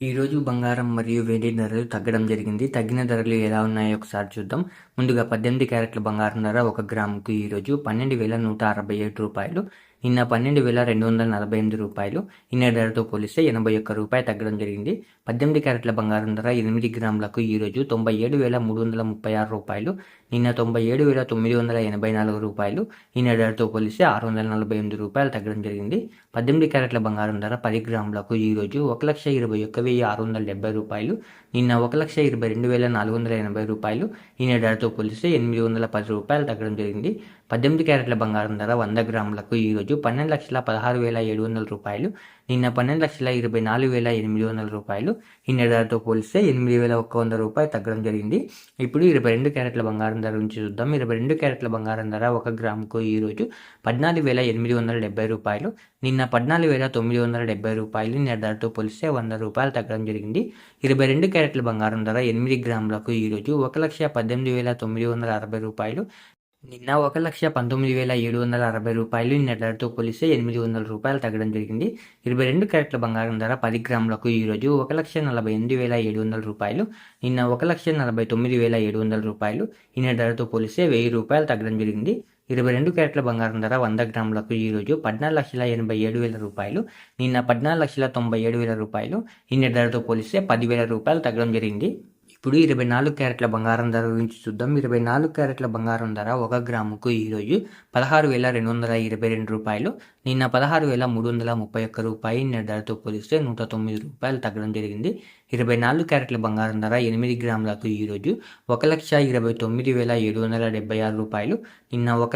ఈరోజు బంగారం మరియు వెండి ధరలు తగ్గడం జరిగింది. తగ్గిన ధరలు ఎలా ఉన్నాయో ఒకసారి చూద్దాం. ముందుగా 18 క్యారెట్ల బంగారం ధర 1 గ్రాముకు ఈరోజు రూ. 12,168. నిన్న రూ. 12,248. నిన్న ధరతో పోలిస్తే రూ. 81 తగ్గడం జరిగింది. 18 క్యారెట్ల బంగారం ధర 8 గ్రాములకు ఈరోజు రూ. 97,336. నిన్న రూ. 97,984. నిన్న ధరతో పోలిస్తే రూ. 648 తగ్గడం జరిగింది. 18 క్యారెట్ల బంగారం ధర 10 గ్రాములకు ఈరోజు రూ. 1,21,670. నిన్న రూ. 1,22,480. నిన్న ధరతో పోలిస్తే రూ. 810 తగ్గడం జరిగింది. 18 క్యారెట్ల బంగారం ధర 100 గ్రాములకు ఈరోజు రూ. 12,16,700. నిన్న రూ. 12,24,800. నిన్న ధరతో పోలిస్తే రూ. 8,100 తగ్గడం జరిగింది. ఇప్పుడు 22 క్యారెట్ల బంగారం ధర నుంచి చూద్దాం. 22 క్యారెట్ల బంగారం ధర 1 గ్రాముకు ఈరోజు రూ. 14,870. నిన్న రూ. 14,970. నిన్న ధరతో పోలిస్తే రూ. 100 తగ్గడం జరిగింది. 22 క్యారెట్ల బంగారం ధర 8 గ్రాములకు ఈరోజు రూ. 1,18,960. నిన్న రూ. 1,19,760. నిన్న ధరతో పోలిస్తే రూ. 800 తగ్గడం జరిగింది. 22 క్యారెట్ల బంగారం ధర 10 గ్రాములకు ఈరోజు రూ. 1,48,700. నిన్న రూ. 1,49,700. నిన్న ధరతో పోలిస్తే రూ. 1,000 తగ్గడం జరిగింది. 22 క్యారెట్ల బంగారం ధర 100 గ్రాములకు ఈరోజు రూ. 14,87,000. నిన్న రూ. 14,97,000. నిన్న ధరతో పోలిస్తే రూ. 10,000 తగ్గడం జరిగింది. ఇప్పుడు 24 క్యారెట్ల బంగారం ధర గురించి చూద్దాం. 24 క్యారెట్ల బంగారం ధర 1 గ్రాముకు ఈరోజు రూ. 16,222. నిన్న రూ. 16,331. నిన్న ధరతో పోలిస్తే రూ. 109 తగ్గడం జరిగింది. 24 క్యారెట్ల బంగారం ధర 8 గ్రాములకు ఈరోజు రూ. 1,29,776. నిన్న రూ.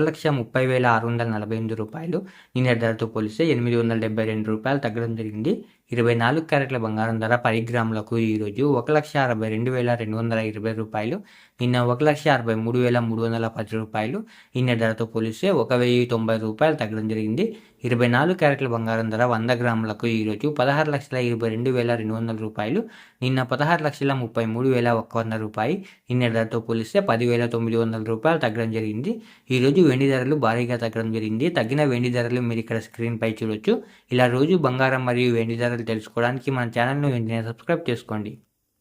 1,30,648. నిన్న ధరతో పోలిస్తే రూ. 872 తగ్గడం జరిగింది. 24 క్యారెట్ల బంగారం ధర 10 గ్రాములకు ఈరోజు రూ. 1,62,220. నిన్న రూ. 1,63,310. నిన్న ధరతో పోలిస్తే రూ. 1,090 తగ్గడం జరిగింది. 24 క్యారెట్ల బంగారం ధర 100 గ్రాములకు ఈరోజు రూ. 16,22,200. నిన్న రూ. 16,33,100. నిన్న ధరతో పోలిస్తే రూ. 10,900 తగ్గడం జరిగింది. ఈరోజు వెండి ధరలు భారీగా తగ్గడం జరిగింది. తగ్గిన వెండి ధరలు మీరు ఇక్కడ స్క్రీన్ పై చూడొచ్చు. ఇలా రోజు బంగారం మరియు వెండి ధరలు తెలుసుకోవడానికి మన ఛానల్ను వెంటనే సబ్స్క్రైబ్ చేసుకోండి.